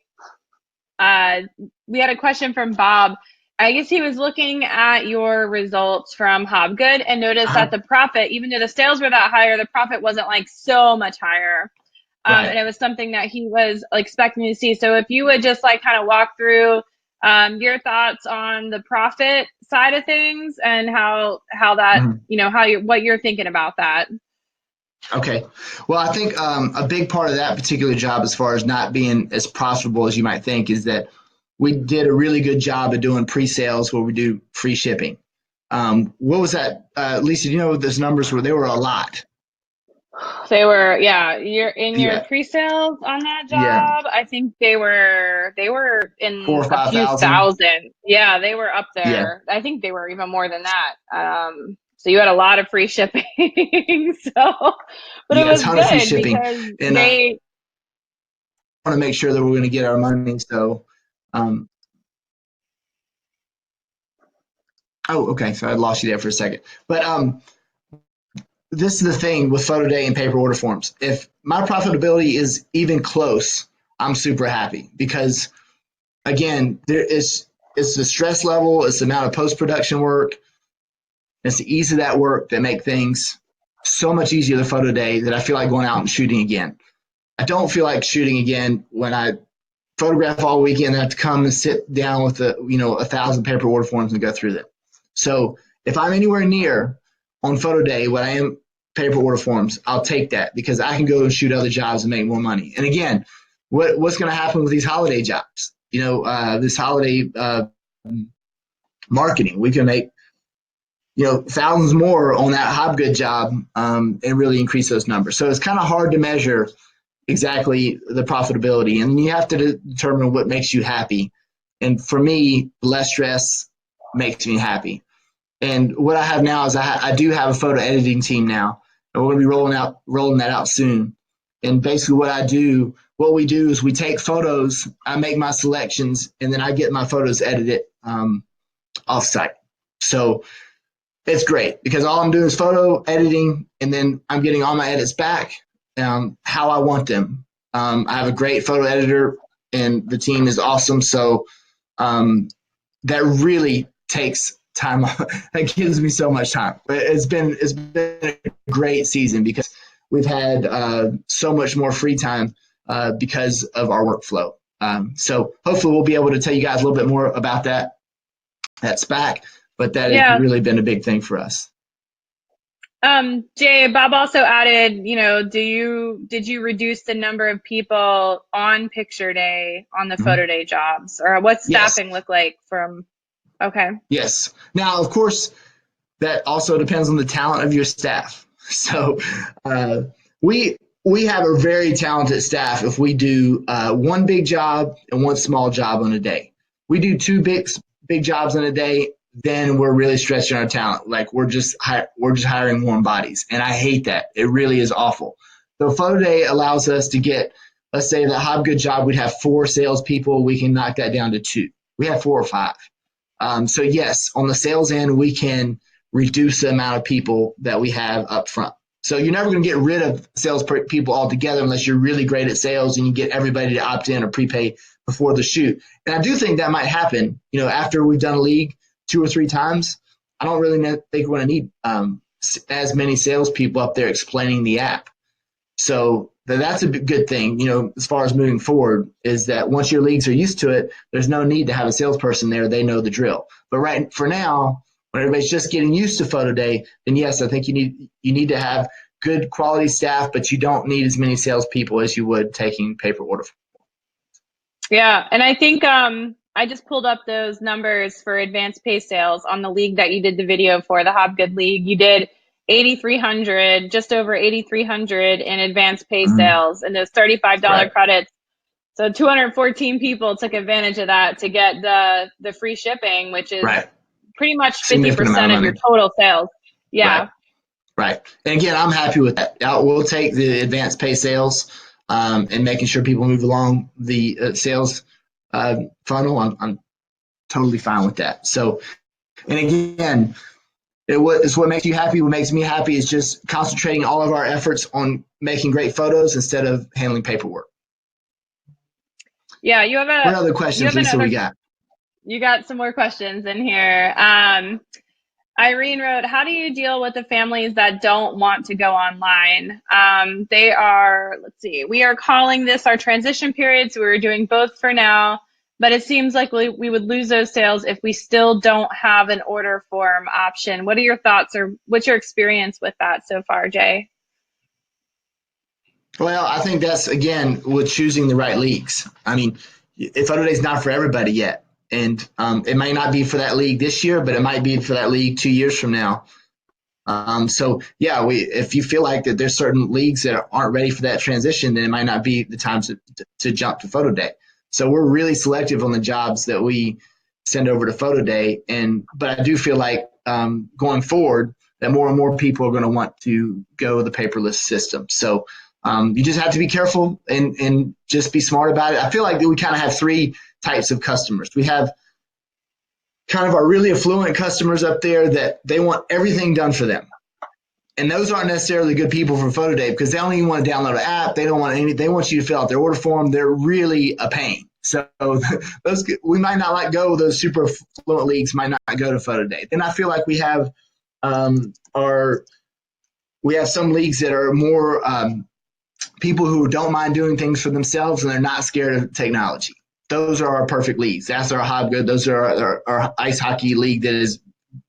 had a question from Bob. I guess he was looking at your results from Hobgood and noticed that the profit, even though the sales were that higher, the profit wasn't like so much higher. And Right. it was something that he was expecting to see. So if you would just like kind of walk through your thoughts on the profit side of things and how that, Mhm. how what you're thinking about that. Okay. Well, I think a big part of that particular job, as far as not being as profitable as you might think, is that we did a really good job of doing pre-sales where we do free shipping. What was that, Lisa? Do you know what those numbers were? They were a lot. They were, yeah, you're in your Yeah. pre-sales on that Yeah. job. I think they were Four in or a five few thousand. thousand. Yeah, they were up Yeah. there. I think they were even more than that. So you had a lot of free shipping. So, but it Yeah. A was ton of free good shipping. because And I they, want to make sure that we're going to get our money. So, um, oh, okay. So I lost you there for a second. But this is the thing with PhotoDay and paper order forms. If my profitability is even close, I'm super happy because again, it's the stress level, it's the amount of post production work, it's the ease of that work that make things so much easier the PhotoDay that I feel like going out and shooting again. I don't feel like shooting again when I photograph all weekend and have to come and sit down with 1,000 paper order forms and go through them. So if I'm anywhere near on PhotoDay what I am paper order forms, I'll take that because I can go and shoot other jobs and make more money. And again, what's going to happen with these holiday jobs? This holiday marketing, we can make thousands more on that Hobgood job and really increase those numbers. So it's kind of hard to measure exactly the profitability, and you have to determine what makes you happy. And for me, less stress makes me happy. And what I have now is I do have a photo editing team now, and we're going to be rolling that out soon. And basically, what we do is we take photos, I make my selections, and then I get my photos edited offsite. So it's great because all I'm doing is photo editing, and then I'm getting all my edits back how I want them. I have a great photo editor, and the team is awesome. So that really takes time. That gives me so much time. It's been a great season because we've had so much more free time because of our workflow. So hopefully we'll be able to tell you guys a little bit more about that SPAC, but that has yeah. really been a big thing for us. Jay, Bob also added, did you reduce the number of people on picture day on the photo day jobs, or what's Yes. staffing look like from? Okay. Yes. Now, of course, that also depends on the talent of your staff. So we have a very talented staff if we do one big job and one small job on a day. We do two big jobs in a day, then we're really stretching our talent. Like we're just hiring warm bodies, and I hate that. It really is awful. So photo day allows us to get, let's say the Hobgood job, we'd have 4 salespeople. We can knock that down to 2. We have 4 or 5. So yes, on the sales end, we can reduce the amount of people that we have up front. So you're never going to get rid of sales people altogether unless you're really great at sales and you get everybody to opt in or prepay before the shoot. And I do think that might happen, after we've done a league 2 or 3 times. I don't really think we're going to need as many salespeople up there explaining the app. So that's a good thing, as far as moving forward, is that once your leagues are used to it, there's no need to have a salesperson there. They know the drill. But right for now, when everybody's just getting used to photo day, then yes, I think you need to have good quality staff, but you don't need as many salespeople as you would taking paper order. Yeah, and I think I just pulled up those numbers for advanced pay sales on the league that you did the video for, the Hobgood League. You did 8,300, just over 8,300 in advanced pay sales, and those $35 credits. So 214 people took advantage of that to get the free shipping, which is pretty much 50% of your total sales. Yeah. Right. And again, I'm happy with that. We'll take the advanced pay sales and making sure people move along the sales funnel. I'm totally fine with that. So, and again, it's what makes you happy. What makes me happy is just concentrating all of our efforts on making great photos instead of handling paperwork. Yeah, you have what other questions, Lisa, we got? You got some more questions in here. Irene wrote, how do you deal with the families that don't want to go online? They are, let's see, we are calling this our transition period. So we're doing both for now, but it seems like we would lose those sales if we still don't have an order form option. What are your thoughts, or what's your experience with that so far, Jay? Well, I think that's, again, with choosing the right leagues. I mean, if PhotoDay is not for everybody yet, and it might not be for that league this year, but it might be for that league 2 years from now. So yeah, if you feel like that there's certain leagues that aren't ready for that transition, then it might not be the time to jump to PhotoDay. So we're really selective on the jobs that we send over to PhotoDay, but I do feel like going forward that more and more people are going to want to go the paperless system. So you just have to be careful and just be smart about it. I feel like we kind of have three types of customers. We have kind of our really affluent customers up there that they want everything done for them. And those aren't necessarily good people for PhotoDay because they don't even want to download an app. They don't want anything. They want you to fill out their order form. They're really a pain. So those, we might not let go of those super affluent leagues, might not go to PhotoDay. Then I feel like we have some leagues that are more people who don't mind doing things for themselves and they're not scared of technology. Those are our perfect leagues. That's our Hobgood. Those are our ice hockey league that is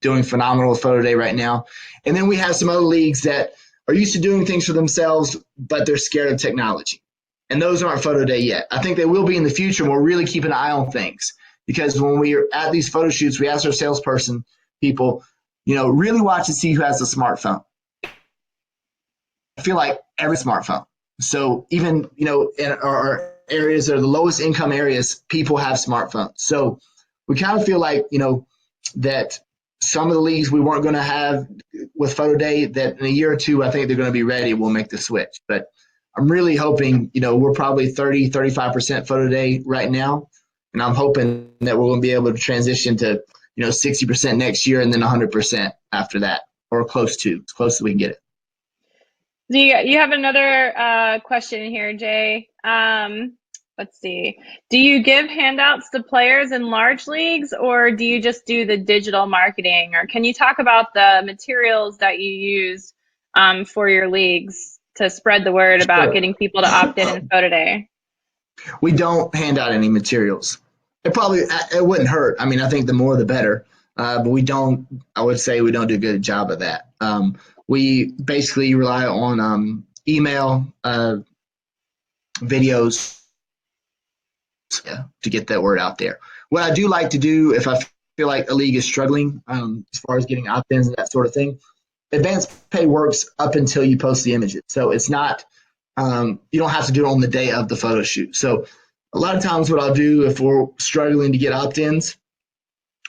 doing phenomenal with PhotoDay right now. And then we have some other leagues that are used to doing things for themselves, but they're scared of technology. And those aren't PhotoDay yet. I think they will be in the future, and we'll really keep an eye on things. Because when we are at these photo shoots, we ask our salesperson people, really watch and see who has a smartphone. I feel like every smartphone. So even, in our areas that are the lowest income areas, people have smartphones. So we kind of feel like, that some of the leagues we weren't going to have with PhotoDay, that in a year or two, I think they're going to be ready. We'll make the switch. But I'm really hoping, we're probably 30, 35% PhotoDay right now. And I'm hoping that we're going to be able to transition to, 60% next year and then 100% after that, or close as close as we can get it. You have another question here, Jay. Let's see. Do you give handouts to players in large leagues, or do you just do the digital marketing? Or can you talk about the materials that you use for your leagues to spread the word about getting people to opt in PhotoDay? We don't hand out any materials. It wouldn't hurt. I mean, I think the more the better. But I would say we don't do a good job of that. We basically rely on email, videos, to get that word out there. What I do like to do, if I feel like a league is struggling as far as getting opt-ins and that sort of thing, advance pay works up until you post the images. So it's not, you don't have to do it on the day of the photo shoot. So a lot of times what I'll do if we're struggling to get opt-ins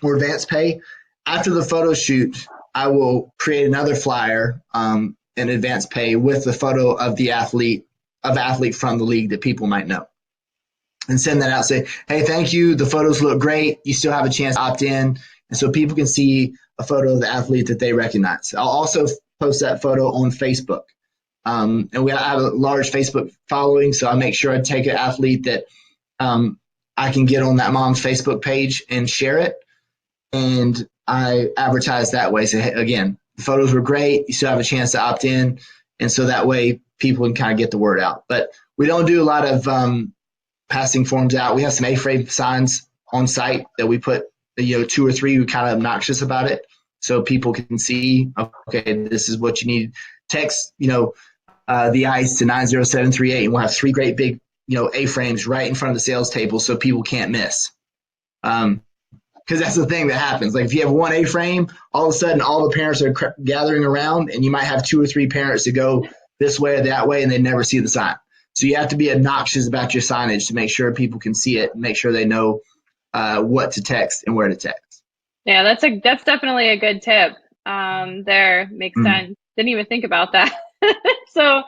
or advance pay, after the photo shoot, I will create another flyer in advance pay with the photo of the athlete from the league that people might know, and send that out. Say, hey, thank you. The photos look great. You still have a chance to opt in. And so people can see a photo of the athlete that they recognize. I'll also post that photo on Facebook. And we have a large Facebook following, so I make sure I take an athlete that I can get on that mom's Facebook page and share it. And I advertise that way. So, hey, again, the photos were great. You still have a chance to opt in. And so that way people can kind of get the word out. But we don't do a lot of passing forms out. We have some A-frame signs on site that we put, 2 or 3 who kind of obnoxious about it. So people can see, okay, this is what you need. Text, the ICE to 90738, and we'll have 3 great big, A-frames right in front of the sales table so people can't miss. Because that's the thing that happens. Like if you have one A-frame, all of a sudden all the parents are gathering around, and you might have 2 or 3 parents that go this way or that way, and they never see the sign. So you have to be obnoxious about your signage to make sure people can see it and make sure they know what to text and where to text. Yeah, that's definitely a good tip. There makes sense. Didn't even think about that. So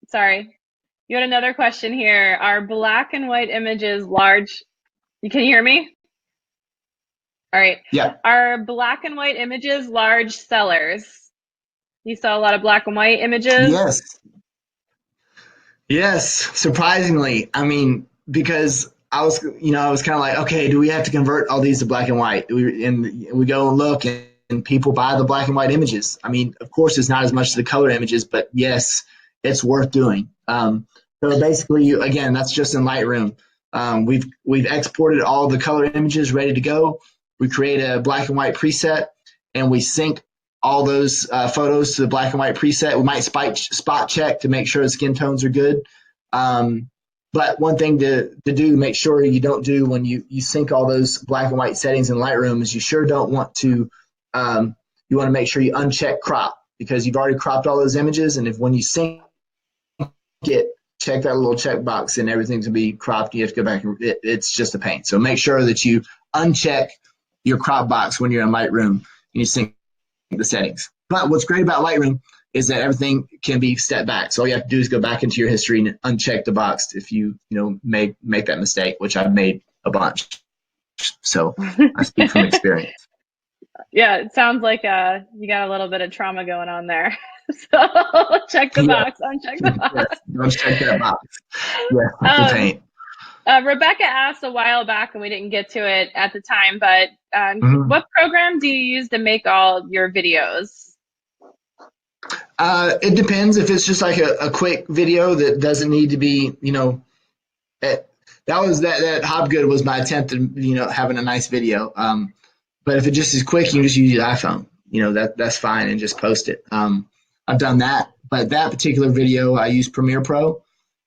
sorry. You had another question here. Are black and white images large? Can you hear me? All right. Yeah. Are black and white images large sellers? You saw a lot of black and white images? Yes. Surprisingly. I mean, because I was kind of like, okay, do we have to convert all these to black and white? And we go and look, and people buy the black and white images. I mean, of course, it's not as much as the color images, but yes, it's worth doing. So basically, again, that's just in Lightroom. We've exported all the color images ready to go. We create a black and white preset, and we sync all those photos to the black and white preset. We might spot check to make sure the skin tones are good. But one thing to do, make sure you don't do when you sync all those black and white settings in Lightroom is you sure don't want to, you want to make sure you uncheck crop, because you've already cropped all those images. And if when you sync it, check that little check box and everything's going to be cropped. You have to go back. It's just a pain. So make sure that you uncheck your crop box when you're in Lightroom and you sync the settings. But what's great about Lightroom is that everything can be set back. So all you have to do is go back into your history and uncheck the box if you make that mistake, which I've made a bunch. So I speak from experience. Yeah, it sounds like you got a little bit of trauma going on there. So check the box, uncheck the box. Yes, don't check that box. Yeah, the paint. Rebecca asked a while back, and we didn't get to it at the time, but what program do you use to make all your videos? It depends. If it's just like a quick video that doesn't need to be, that Hobgood was my attempt at, having a nice video. But if it just is quick, you can just use your iPhone. That's fine, and just post it. I've done that, but that particular video, I use Premiere Pro.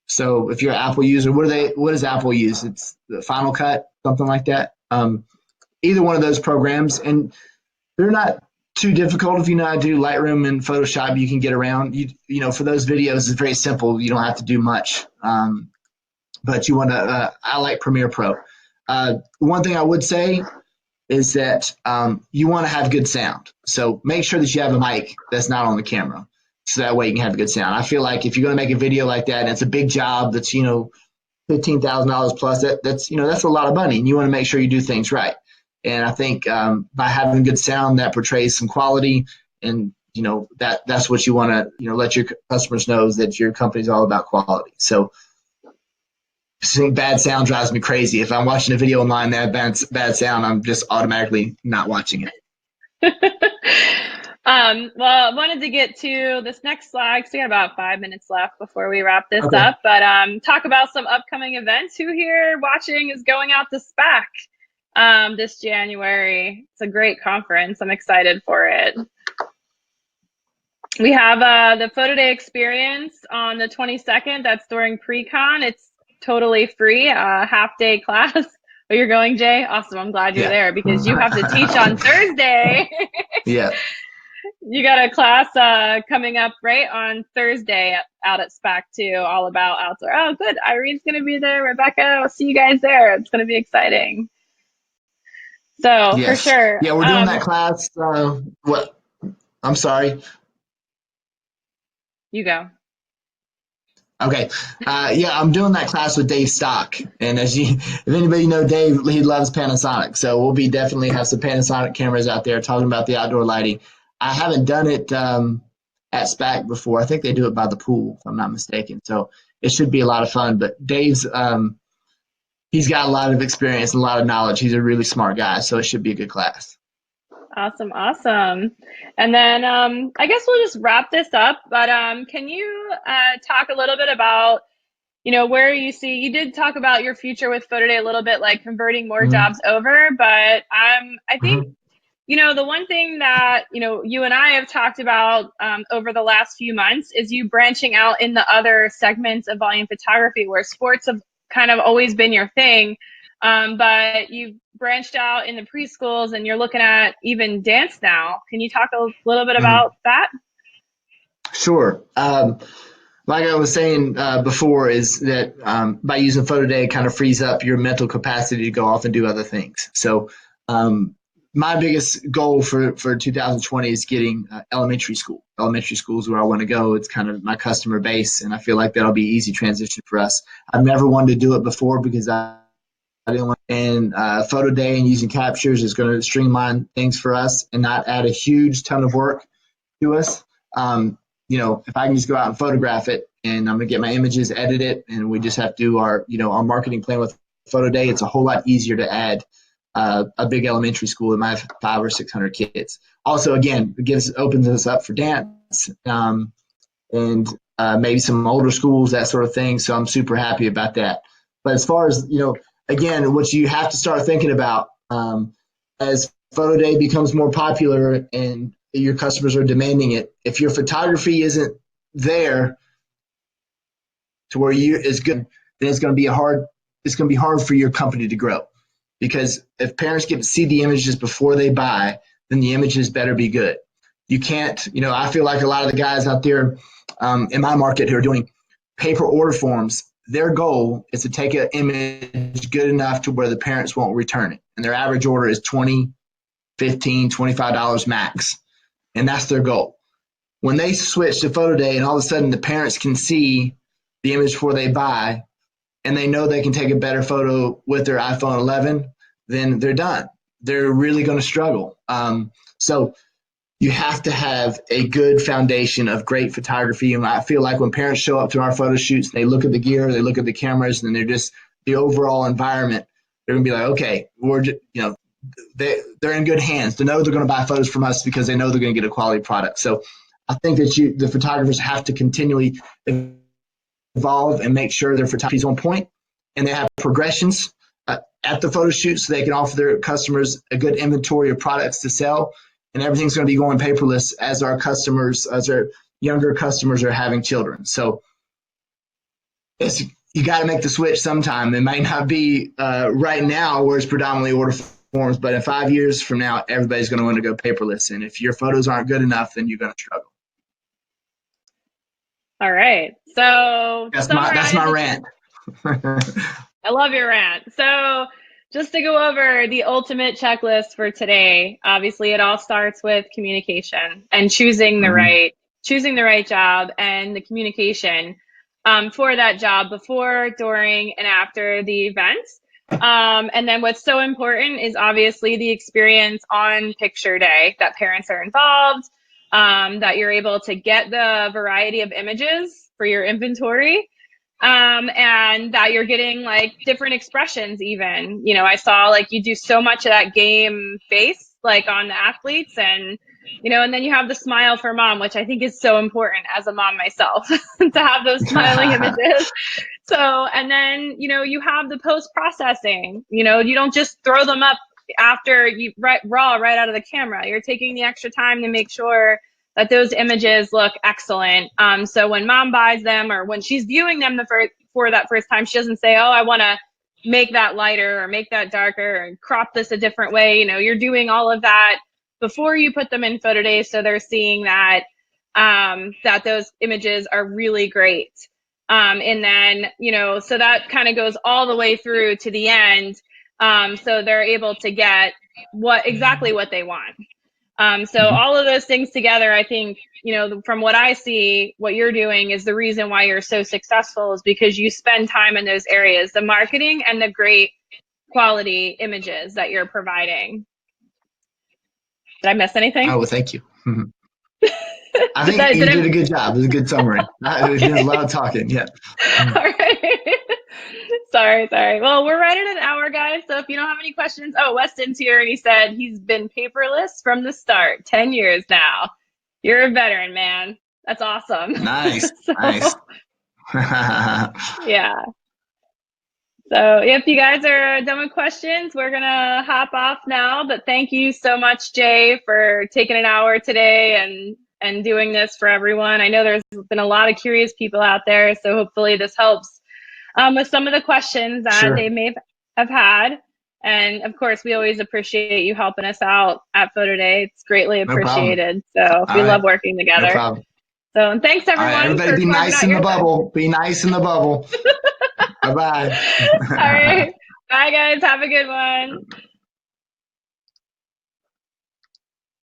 So if you're an Apple user, what does Apple use? It's the Final Cut, something like that. Either one of those programs, and they're not too difficult. If you know how to do Lightroom and Photoshop, you can get around. For those videos, it's very simple. You don't have to do much. But you want to. I like Premiere Pro. One thing I would say is that you want to have good sound. So make sure that you have a mic that's not on the camera, so that way you can have good sound. I feel like if you're going to make a video like that and it's a big job that's $15,000 plus, that's a lot of money, and you want to make sure you do things right. And I think by having good sound, that portrays some quality, and that's what you want to let your customers know, is that your company's all about quality. So seeing bad sound drives me crazy. If I'm watching a video online that has bad sound, I'm just automatically not watching it. Well, I wanted to get to this next slide because we got about 5 minutes left before we wrap this up. But talk about some upcoming events. Who here watching is going out to SPAC this January? It's a great conference. I'm excited for it. We have the PhotoDay experience on the 22nd. That's during pre-con. It's totally free, half-day class. Oh, you're going, Jay? Awesome. I'm glad you're there, because you have to teach on Thursday. Yeah. You got a class coming up right on Thursday out at SPAC too, all about outdoor. Oh, good. Irene's going to be there. Rebecca, I'll see you guys there. It's going to be exciting. So yes. For sure. Yeah, we're doing that class. What? I'm sorry. You go. Okay. Yeah, I'm doing that class with Dave Stock. And if anybody know Dave, he loves Panasonic. So we'll definitely have some Panasonic cameras out there talking about the outdoor lighting. I haven't done it at SPAC before. I think they do it by the pool, if I'm not mistaken. So it should be a lot of fun. But Dave's, he's got a lot of experience and a lot of knowledge. He's a really smart guy. So it should be a good class. Awesome. And then I guess we'll just wrap this up. But can you talk a little bit about, where you did talk about your future with PhotoDay a little bit, like converting more jobs over. But I think, the one thing that, you and I have talked about over the last few months is you branching out in the other segments of volume photography, where sports have kind of always been your thing. But you've branched out in the preschools, and you're looking at even dance now. Can you talk a little bit about that? Sure. Like I was saying before, is that by using PhotoDay, it kind of frees up your mental capacity to go off and do other things. So my biggest goal for 2020 is getting elementary school. Elementary school is where I want to go. It's kind of my customer base, and I feel like that'll be easy transition for us. I've never wanted to do it before because I didn't want, and PhotoDay and using captures is going to streamline things for us and not add a huge ton of work to us. If I can just go out and photograph it, and I'm going to get my images, edit it, and we just have to do our marketing plan with PhotoDay, it's a whole lot easier to add a big elementary school that might have 500 or 600 kids. Also, again, it opens us up for dance and maybe some older schools, that sort of thing. So I'm super happy about that. But as far as, again, what you have to start thinking about as PhotoDay becomes more popular and your customers are demanding it, if your photography isn't there to where you is good, then it's going to be hard for your company to grow. Because if parents get to see the images before they buy, then the images better be good. You can't, I feel like a lot of the guys out there in my market who are doing paper order forms, their goal is to take an image good enough to where the parents won't return it. And their average order is $20, $15, $25 max. And that's their goal. When they switch to PhotoDay and all of a sudden the parents can see the image before they buy, and they know they can take a better photo with their iPhone 11, then they're done. They're really going to struggle. So you have to have a good foundation of great photography. And I feel like when parents show up to our photo shoots, they look at the gear, they look at the cameras, and they're just the overall environment. They're going to be like, okay, they're in good hands. They know they're going to buy photos from us because they know they're going to get a quality product. So I think that the photographers have to continually evolve and make sure their photography is on point, and they have progressions at the photo shoot so they can offer their customers a good inventory of products to sell, and everything's going to be going paperless as our younger customers are having children. So you got to make the switch sometime. It might not be right now where it's predominantly order forms, but in 5 years from now, everybody's going to want to go paperless. And if your photos aren't good enough, then you're going to struggle. All right. So that's my rant. I love your rant. So just to go over the ultimate checklist for today, obviously it all starts with communication and choosing the right job and the communication for that job before, during, and after the event. And then what's so important is obviously the experience on picture day, that parents are involved, that you're able to get the variety of images for your inventory, and that you're getting like different expressions even. I saw like you do so much of that game face like on the athletes, and and then you have the smile for mom, which I think is so important as a mom myself to have those smiling images. So, and then, you have the post-processing, you don't just throw them up after you raw right out of the camera. You're taking the extra time to make sure that those images look excellent. So when mom buys them or when she's viewing them for that first time, she doesn't say, oh, I want to make that lighter or make that darker and crop this a different way. You're doing all of that before you put them in PhotoDay, so they're seeing that that those images are really great. And then, so that kind of goes all the way through to the end. So they're able to get exactly what they want. So all of those things together, I think, from what I see, what you're doing is the reason why you're so successful is because you spend time in those areas, the marketing and the great quality images that you're providing. Did I miss anything? Oh, well, thank you. I think you did a good job. It was a good summary. There's a lot of talking. Yeah. All right. Sorry. Well, we're right at an hour, guys. So if you don't have any questions, Weston's here and he said he's been paperless from the start, 10 years now. You're a veteran, man. That's awesome. Nice. Nice. Yeah. So if you guys are done with questions, we're going to hop off now. But thank you so much, Jay, for taking an hour today and doing this for everyone. I know there's been a lot of curious people out there, so hopefully this helps with some of the questions that they may have had. And of course, we always appreciate you helping us out at PhotoDay. It's greatly appreciated. So we love working together. No problem. So and thanks everyone. Everybody be nice in the bubble. Be nice in the bubble. Bye-bye. All right. Bye, guys. Have a good one.